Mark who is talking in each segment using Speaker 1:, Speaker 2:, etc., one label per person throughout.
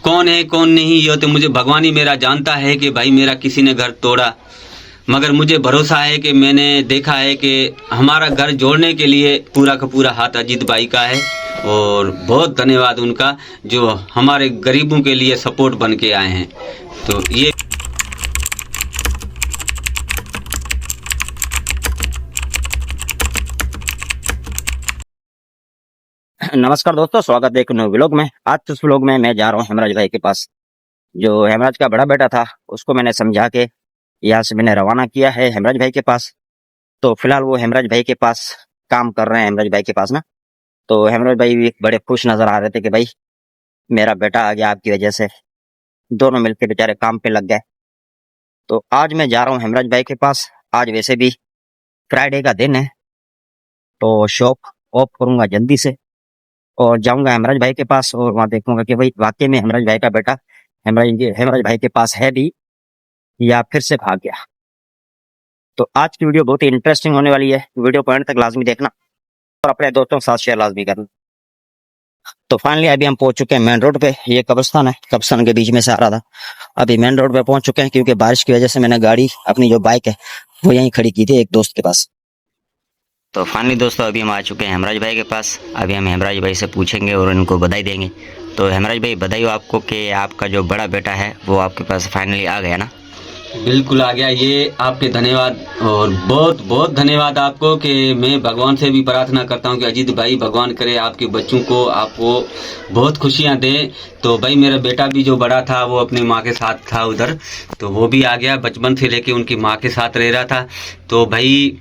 Speaker 1: कौन है कौन नहीं ये तो मुझे भगवान ही मेरा जानता है कि भाई मेरा किसी ने घर तोड़ा, मगर मुझे भरोसा है कि मैंने देखा है कि हमारा घर जोड़ने के लिए पूरा का पूरा हाथ अजीत भाई का है। और बहुत धन्यवाद उनका जो हमारे गरीबों के लिए सपोर्ट बन के आए हैं। तो ये
Speaker 2: नमस्कार दोस्तों, स्वागत है एक नए व्लॉग में। आज इस व्लॉग में मैं जा रहा हूँ हेमराज भाई के पास। जो हेमराज का बड़ा बेटा था उसको मैंने समझा के यहाँ से मैंने रवाना किया है हेमराज भाई के पास। तो फिलहाल वो हेमराज भाई के पास काम कर रहे हैं, हेमराज भाई के पास ना। तो हेमराज भाई भी बड़े खुश नजर आ रहे थे कि भाई मेरा बेटा आ गया आपकी वजह से। दोनों मिलकर बेचारे काम पे लग गए। तो आज मैं जा रहा हूँ हेमराज भाई के पास। आज वैसे भी फ्राइडे का दिन है तो शॉप ऑफ करूंगा जल्दी से और जाऊंगा हेमराज भाई के पास और वहां देखूंगा कि भाई वाकई में हेमराज भाई का बेटा हेमराज भाई के पास है भी या फिर से भाग गया। तो आज की वीडियो बहुत ही इंटरेस्टिंग होने वाली है, वीडियो को एंड तक लाजमी देखना और अपने दोस्तों के साथ शेयर लाजमी करना। तो फाइनली अभी हम पहुंच चुके हैं मेन रोड पे। ये कब्रिस्तान है, कब्रिस्तान के बीच में से आ रहा था। अभी मेन रोड पे पहुंच चुके हैं क्योंकि बारिश की वजह से मैंने गाड़ी अपनी जो बाइक है वो यहीं खड़ी की थी एक दोस्त के पास। तो फाइनली दोस्तों अभी हम आ चुके हैं हेमराज भाई के पास। अभी हम हेमराज भाई से पूछेंगे और उनको बधाई देंगे। तो हेमराज भाई बधाई हो आपको कि आपका जो बड़ा बेटा है वो आपके पास फाइनली आ गया ना।
Speaker 1: बिल्कुल आ गया, ये आपके धन्यवाद और बहुत बहुत धन्यवाद आपको कि मैं भगवान से भी प्रार्थना करता हूँ कि अजीत भाई भगवान करे आपके बच्चों को आपको बहुत खुशियाँ दे। तो भाई मेरा बेटा भी जो बड़ा था वो अपनी माँ के साथ था उधर, तो वो भी आ गया, बचपन से लेके उनकी माँ के साथ रह रहा था। तो भाई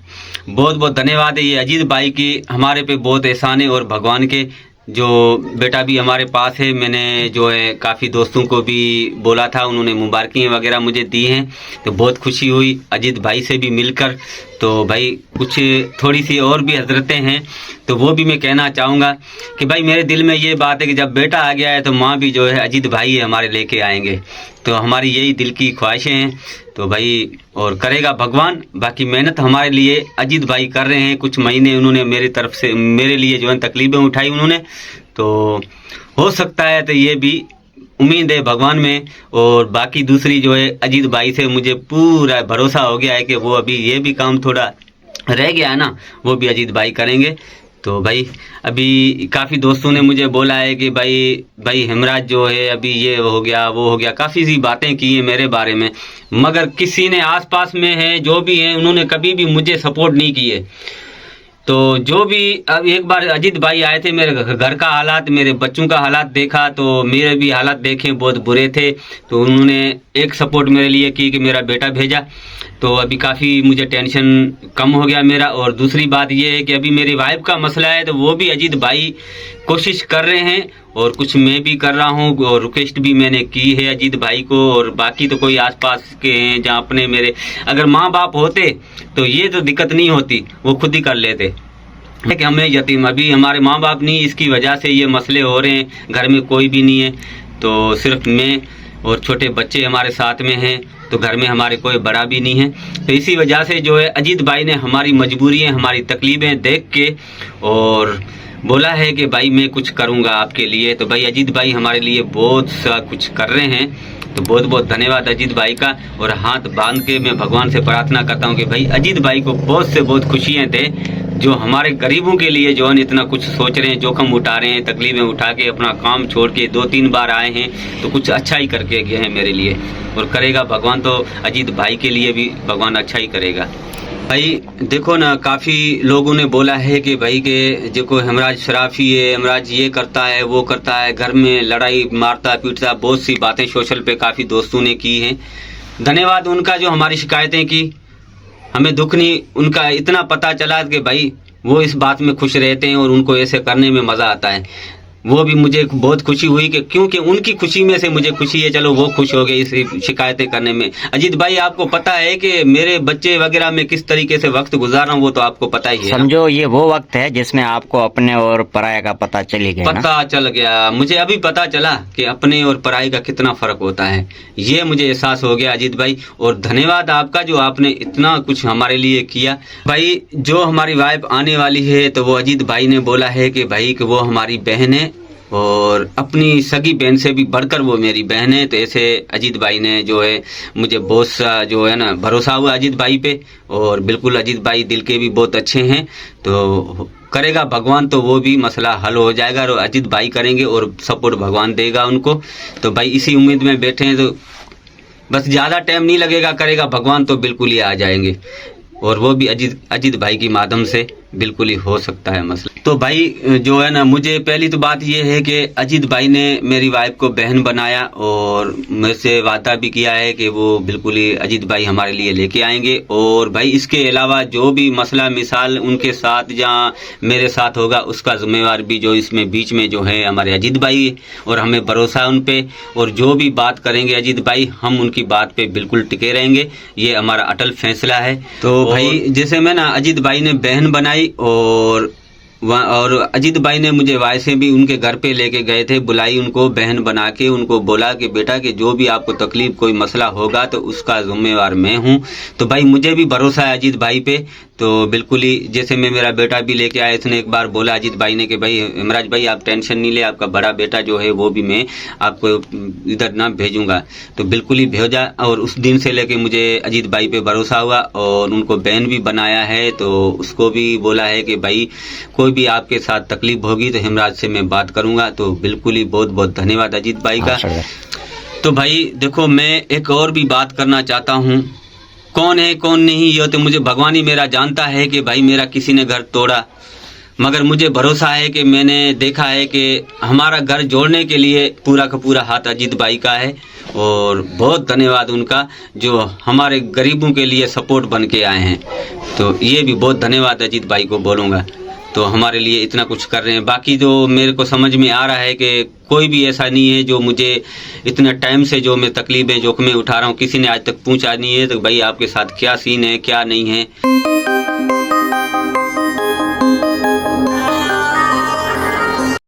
Speaker 1: बहुत बहुत धन्यवाद है ये अजीत भाई की, हमारे पे बहुत एहसान है। और भगवान के जो बेटा भी हमारे पास है, मैंने जो है काफ़ी दोस्तों को भी बोला था, उन्होंने मुबारकियाँ वगैरह मुझे दी हैं। तो बहुत खुशी हुई अजीत भाई से भी मिलकर। तो भाई कुछ थोड़ी सी और भी हजरतें हैं तो वो भी मैं कहना चाहूँगा कि भाई मेरे दिल में ये बात है कि जब बेटा आ गया है तो माँ भी जो है अजीत भाई है हमारे लेके आएंगे। तो हमारी यही दिल की ख्वाहिशें हैं। तो भाई और करेगा भगवान, बाकी मेहनत हमारे लिए अजीत भाई कर रहे हैं। कुछ महीने उन्होंने मेरी तरफ से मेरे लिए जो है तकलीफें उठाई उन्होंने, तो हो सकता है तो ये भी उम्मीद है भगवान में। और बाकी दूसरी जो है अजीत भाई से मुझे पूरा भरोसा हो गया है कि वो अभी ये भी काम थोड़ा रह गया है ना, वो भी अजीत भाई करेंगे। तो भाई अभी काफ़ी दोस्तों ने मुझे बोला है कि भाई हेमराज जो है अभी ये हो गया वो हो गया, काफ़ी सी बातें की हैं मेरे बारे में, मगर किसी ने आसपास में है जो भी हैं उन्होंने कभी भी मुझे सपोर्ट नहीं किए। तो जो भी अब एक बार अजीत भाई आए थे, मेरे घर का हालात मेरे बच्चों का हालात देखा तो मेरे भी हालात देखे बहुत बुरे थे। तो उन्होंने एक सपोर्ट मेरे लिए की कि मेरा बेटा भेजा। तो अभी काफ़ी मुझे टेंशन कम हो गया मेरा। और दूसरी बात ये है कि अभी मेरी वाइफ का मसला है तो वो भी अजीत भाई कोशिश कर रहे हैं और कुछ मैं भी कर रहा हूँ और रिक्वेस्ट भी मैंने की है अजीत भाई को। और बाकी तो कोई आसपास के हैं जहाँ अपने मेरे अगर माँ बाप होते तो ये तो दिक्कत नहीं होती, वो खुद ही कर लेते। कि हमें यतीम अभी हमारे माँ बाप नहीं, इसकी वजह से ये मसले हो रहे हैं। घर में कोई भी नहीं है तो सिर्फ मैं और छोटे बच्चे हमारे साथ में हैं, तो घर में हमारे कोई बड़ा भी नहीं है। तो इसी वजह से जो है अजीत भाई ने हमारी मजबूरियाँ हमारी तकलीफ़ें देख के और बोला है कि भाई मैं कुछ करूँगा आपके लिए। तो भाई अजीत भाई हमारे लिए बहुत सा कुछ कर रहे हैं। तो बहुत बहुत धन्यवाद अजीत भाई का। और हाथ बांध के मैं भगवान से प्रार्थना करता हूँ कि भाई अजीत भाई को बहुत से बहुत खुशियाँ दे, जो हमारे गरीबों के लिए जो है इतना कुछ सोच रहे हैं, जोखम उठा रहे हैं, तकलीफें उठा के अपना काम छोड़ के 2-3 बार आए हैं तो कुछ अच्छा ही करके गए हैं मेरे लिए। और करेगा भगवान, तो अजीत भाई के लिए भी भगवान अच्छा ही करेगा। भाई देखो ना, काफ़ी लोगों ने बोला है कि भाई के देखो हेमराज शराफी है, हेमराज ये करता है वो करता है, घर में लड़ाई मारता पीटता, बहुत सी बातें सोशल पे काफ़ी दोस्तों ने की हैं। धन्यवाद उनका जो हमारी शिकायतें की, हमें दुख नहीं, उनका इतना पता चला कि भाई वो इस बात में खुश रहते हैं और उनको ऐसे करने में मज़ा आता है। वो भी मुझे बहुत खुशी हुई कि क्योंकि उनकी खुशी में से मुझे खुशी है, चलो वो खुश हो गए इस शिकायतें करने में। अजीत भाई आपको पता है कि मेरे बच्चे वगैरह में किस तरीके से वक्त गुजार रहा हूँ, वो तो आपको पता ही है।
Speaker 2: समझो ये वो वक्त है जिसमें आपको अपने और पराये का पता चल गया।
Speaker 1: पता चल गया, मुझे अभी पता चला कि अपने और पराई का कितना फर्क होता है, ये मुझे एहसास हो गया अजीत भाई। और धन्यवाद आपका जो आपने इतना कुछ हमारे लिए किया। भाई जो हमारी वाइफ आने वाली है तो वो अजीत भाई ने बोला है कि भाई कि वो हमारी बहन है और अपनी सगी बहन से भी बढ़कर वो मेरी बहन है। तो ऐसे अजीत भाई ने जो है मुझे बहुत सा जो है ना भरोसा हुआ अजीत भाई पे, और बिल्कुल अजीत भाई दिल के भी बहुत अच्छे हैं। तो करेगा भगवान तो वो भी मसला हल हो जाएगा, और अजीत भाई करेंगे और सपोर्ट भगवान देगा उनको। तो भाई इसी उम्मीद में बैठे हैं, तो बस ज़्यादा टाइम नहीं लगेगा, करेगा भगवान तो बिल्कुल ही आ जाएंगे, और वो भी अजीत भाई के माध्यम से बिल्कुल ही हो सकता है मसला। तो भाई जो है ना, मुझे पहली तो बात ये है कि अजीत भाई ने मेरी वाइफ को बहन बनाया, और मेरे से वादा भी किया है कि वो बिल्कुल ही अजीत भाई हमारे लिए लेके आएंगे। और भाई इसके अलावा जो भी मसला मिसाल उनके साथ या मेरे साथ होगा, उसका जिम्मेवार भी जो इसमें बीच में जो है हमारे अजीत भाई, और हमें भरोसा है उन पे, और जो भी बात करेंगे अजीत भाई, हम उनकी बात पे बिल्कुल टिके रहेंगे। ये हमारा अटल फैसला है। तो भाई जैसे मैं ना अजीत भाई ने बहन बनाई, और अजीत भाई ने मुझे वैसे भी उनके घर पे लेके गए थे, बुलाई उनको बहन बना के, उनको बोला कि बेटा कि जो भी आपको तकलीफ कोई मसला होगा तो उसका जिम्मेवार मैं हूँ। तो भाई मुझे भी भरोसा है अजीत भाई पे। तो बिल्कुल ही जैसे मैं मेरा बेटा भी लेके आया, इसने एक बार बोला अजीत भाई ने कि भाई हेमराज भाई आप टेंशन नहीं ले, आपका बड़ा बेटा जो है वो भी मैं आपको इधर ना भेजूंगा। तो बिल्कुल ही भेजा, और उस दिन से लेके मुझे अजीत भाई पे भरोसा हुआ, और उनको बहन भी बनाया है। तो उसको भी बोला है कि भाई कोई भी आपके साथ तकलीफ होगी तो हेमराज से मैं बात करूंगा। तो बिल्कुल ही बहुत बहुत धन्यवाद अजीत भाई का। तो भाई देखो, मैं एक और भी बात करना चाहता हूँ, कौन है कौन नहीं ये तो मुझे भगवान ही मेरा जानता है कि भाई मेरा किसी ने घर तोड़ा, मगर मुझे भरोसा है कि मैंने देखा है कि हमारा घर जोड़ने के लिए पूरा का पूरा हाथ अजीत भाई का है, और बहुत धन्यवाद उनका जो हमारे गरीबों के लिए सपोर्ट बन के आए हैं। तो ये भी बहुत धन्यवाद अजीत भाई को बोलूँगा, तो हमारे लिए इतना कुछ कर रहे हैं। बाकी जो मेरे को समझ में आ रहा है कि कोई भी ऐसा नहीं है जो मुझे इतना टाइम से जो मैं तकलीफें जोखिमें उठा रहा हूँ, किसी ने आज तक पूछा नहीं है तो भाई आपके साथ क्या सीन है क्या नहीं है।